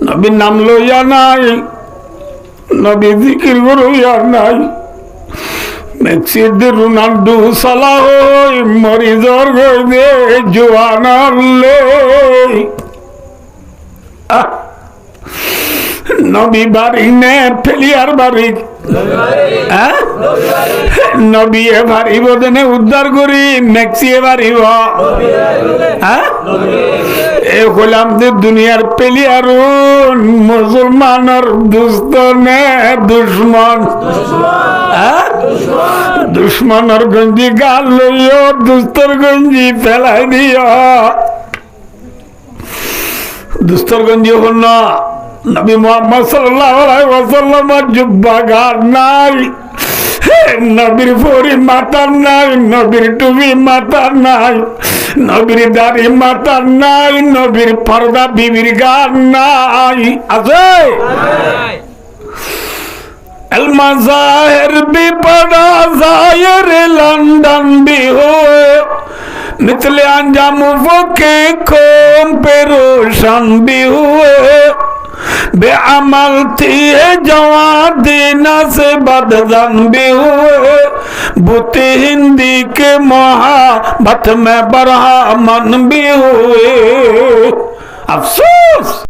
নবীর নাম লইয়া নাই, নবী জিকির করিয়া নাই। মেক্সিড রোনাল্ডো সালাহ মরিজর গইবে জোয়ানালে। নবী বাড়ি নে ফেলিয়ার বাড়ি, নবী এ বাড়ি বোধনে উদ্ধার করি মেক্সি এ বাড়ি এ গোলামদের দুনিয়ার পেলিয়ার মুসলমানের দুস্ত নে দুশ্মন, দুশ্মনের গঞ্জি গাল লইও দুস্তর গঞ্জি ফেলাই দিও। দুস্তর গঞ্জি হল না, নবী মুহাম্মদ সাল্লাল্লাহু আলাইহি ওয়াসাল্লামের জুব্বা গার নাই, নবীর ফরি মাথার নাই, নবীর টুপি মাথার নাই, নবীর দাড়ি মাথার নাই, নবীর পর্দা বিবির গার নাই। আছে el mazahir भी बड़ा जाहिर लंदन भी हो मिथले अंजाम वो के कौम पे रोशन भी हुए बेअमल थी जवान दीना से बदजन भी हुए बुते हिंदी के मोहब्बत में बरहा मन भी हुए। अफसोस